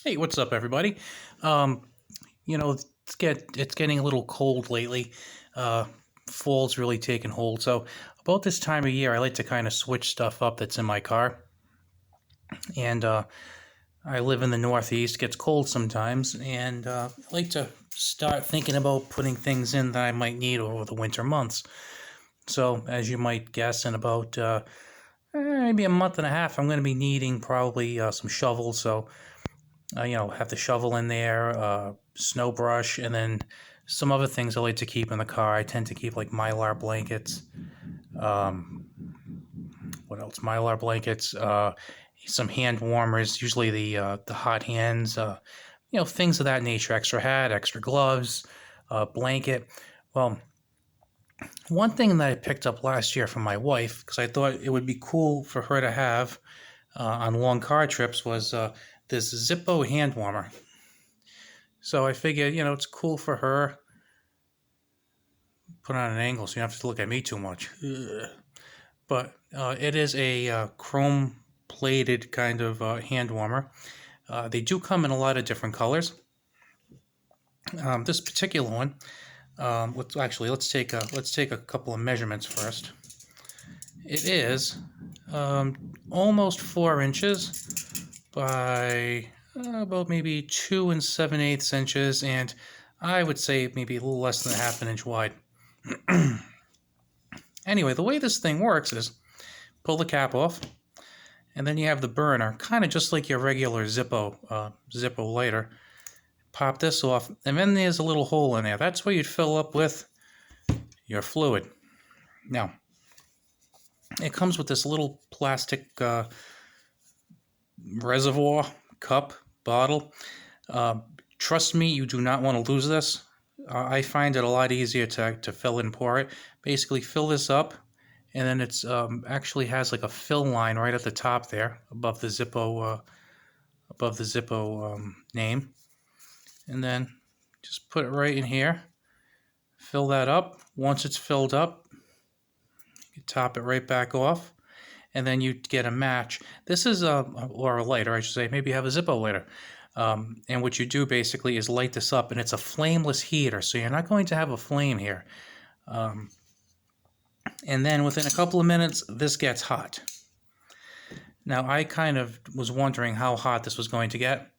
Hey, what's up, everybody? Um, it's getting a little cold lately. Uh, Fall's really taken hold. So about this time of year, I like to kind of switch stuff up that's in my car. And I live in the Northeast. Gets cold sometimes, and I like to start thinking about putting things in that I might need over the winter months. So, as you might guess, in about maybe a month and a half, I'm going to be needing probably some shovels. So have the shovel in there, snow brush, and then some other things I like to keep in the car. I tend to keep like Mylar blankets. Um, what else? Mylar blankets, some hand warmers, usually the hot hands, things of that nature. Extra hat, extra gloves, blanket. Well, one thing that I picked up last year from my wife, because I thought it would be cool for her to have on long car trips, was this Zippo hand warmer. So I figured, it's cool for her. Put on an angle so you don't have to look at me too much. Ugh. But it is a chrome plated kind of hand warmer. They do come in a lot of different colors. This particular one, let's take a couple of measurements first. It is almost 4 inches by about maybe 2 7/8 inches, and I would say maybe a little less than half an inch wide. Anyway, the way this thing works is pull the cap off, and then you have the burner, kind of just like your regular Zippo lighter. Pop this off, and then there's a little hole in there. That's where you'd fill up with your fluid. Now, it comes with this little plastic reservoir, cup, bottle. Trust me, you do not want to lose this. I find it a lot easier to fill and pour it. Basically, fill this up, and then it's actually has like a fill line right at the top there, above the Zippo name, and then just put it right in here. Fill that up. Once it's filled up, you top it right back off, and then you get a match. This is or a lighter, I should say. Maybe you have a Zippo lighter. And what you do basically is light this up, and it's a flameless heater, so you're not going to have a flame here. And then within a couple of minutes, this gets hot. Now, I kind of was wondering how hot this was going to get.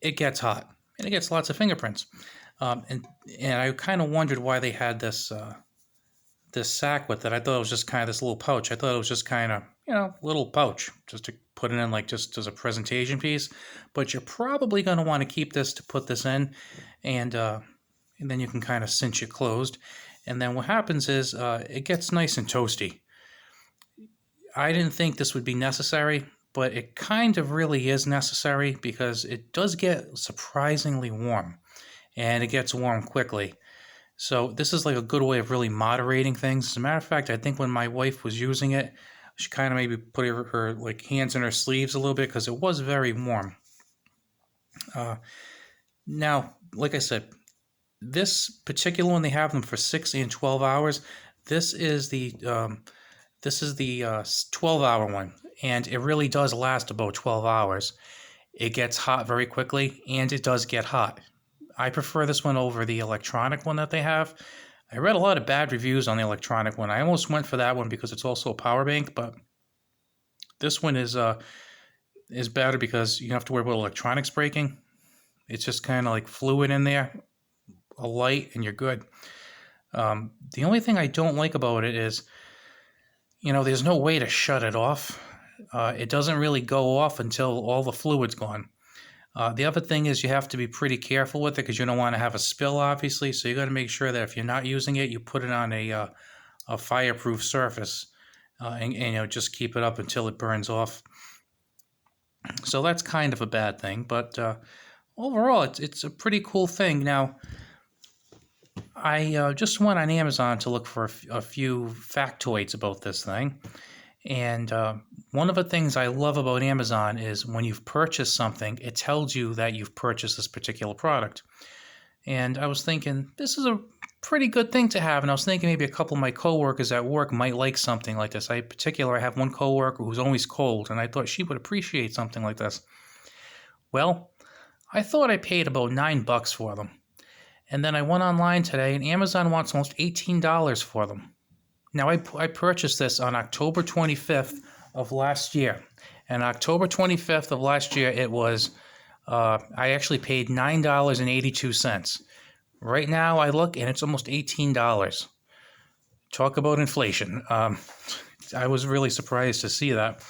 It gets hot, and it gets lots of fingerprints. And I kind of wondered why they had this sack with it. I thought it was just kind of this little pouch. I thought it was just kind of, little pouch just to put it in like just as a presentation piece. But you're probably going to want to keep this to put this in, and then you can kind of cinch it closed. And then what happens is it gets nice and toasty. I didn't think this would be necessary, but it kind of really is necessary because it does get surprisingly warm, and it gets warm quickly. So this is like a good way of really moderating things. As a matter of fact, I think when my wife was using it, she kind of maybe put her like hands in her sleeves a little bit because it was very warm. Now, like I said, this particular one, they have them for 6 and 12 hours. This is the 12-hour one, and it really does last about 12 hours. It gets hot very quickly, and it does get hot. I prefer this one over the electronic one that they have. I read a lot of bad reviews on the electronic one. I almost went for that one because it's also a power bank, but this one is better because you don't have to worry about electronics breaking. It's just kind of like fluid in there, a light, and you're good. The only thing I don't like about it is, there's no way to shut it off. It doesn't really go off until all the fluid's gone. The other thing is you have to be pretty careful with it because you don't want to have a spill, obviously. So you got to make sure that if you're not using it, you put it on a fireproof surface, and just keep it up until it burns off. So that's kind of a bad thing, but overall, it's a pretty cool thing. Now, I just went on Amazon to look for a few factoids about this thing. And one of the things I love about Amazon is when you've purchased something, it tells you that you've purchased this particular product. And I was thinking, this is a pretty good thing to have. And I was thinking maybe a couple of my coworkers at work might like something like this. I have one coworker who's always cold, and I thought she would appreciate something like this. Well, I thought I paid about $9 for them. And then I went online today and Amazon wants almost $18 for them. Now, I purchased this on October 25th of last year. And October 25th of last year, it was, I actually paid $9.82. Right now, I look and it's almost $18. Talk about inflation. I was really surprised to see that.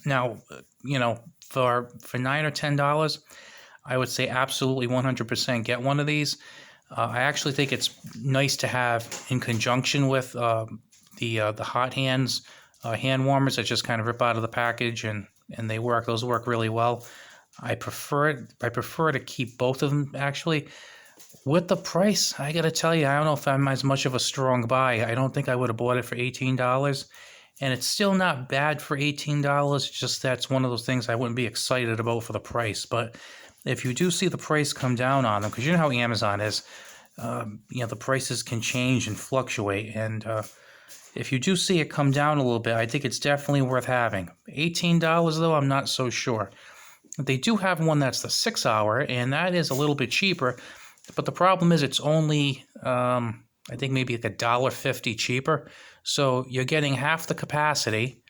Now, for $9 or $10, I would say absolutely 100% get one of these. I actually think it's nice to have in conjunction with the hot hands hand warmers that just kind of rip out of the package and they work. Those work really well. I prefer it. I prefer to keep both of them actually. With the price, I gotta tell you, I don't know if I'm as much of a strong buy. I don't think I would have bought it for $18. And it's still not bad for $18. Just that's one of those things I wouldn't be excited about for the price. But if you do see the price come down on them, because you know how Amazon is, the prices can change and fluctuate. And if you do see it come down a little bit, I think it's definitely worth having. $18 though, I'm not so sure. They do have one that's the 6-hour, and that is a little bit cheaper. But the problem is it's only, I think maybe like $1.50 cheaper. So you're getting half the capacity,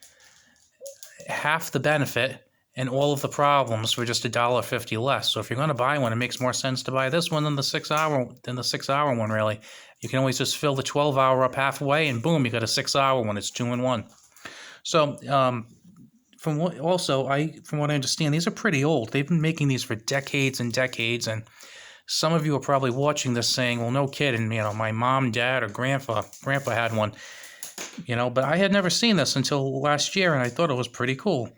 half the benefit, and all of the problems for just $1.50 less. So if you're going to buy one, it makes more sense to buy this one than the 6-hour one. Really, you can always just fill the 12-hour up halfway, and boom, you got a 6-hour one. It's 2-in-1. So from what I understand, these are pretty old. They've been making these for decades and decades, and some of you are probably watching this saying, well, no kidding, my mom, dad, or grandpa had one, but I had never seen this until last year, and I thought it was pretty cool.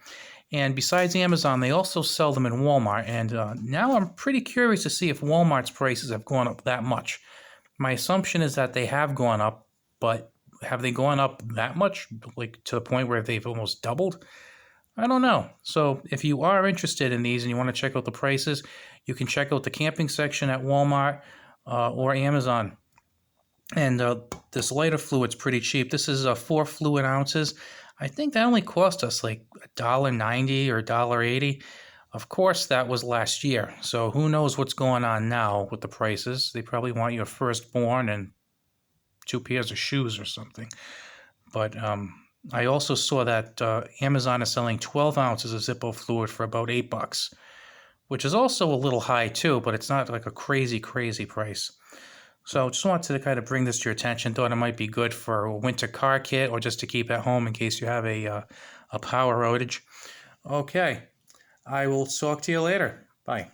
And besides Amazon, they also sell them in Walmart, and now I'm pretty curious to see if Walmart's prices have gone up that much. My assumption is that they have gone up, but have they gone up that much, like to the point where they've almost doubled? I don't know. So if you are interested in these and you want to check out the prices, you can check out the camping section at Walmart or Amazon. And this lighter fluid's pretty cheap. This is 4 fluid ounces. I think that only cost us like $1.90 or $1.80. Of course, that was last year. So who knows what's going on now with the prices. They probably want your firstborn and 2 pairs of shoes or something. But I also saw that Amazon is selling 12 ounces of Zippo fluid for about $8, which is also a little high too, but it's not like a crazy, crazy price. So just wanted to kind of bring this to your attention. Thought it might be good for a winter car kit or just to keep at home in case you have a power outage. Okay, I will talk to you later. Bye.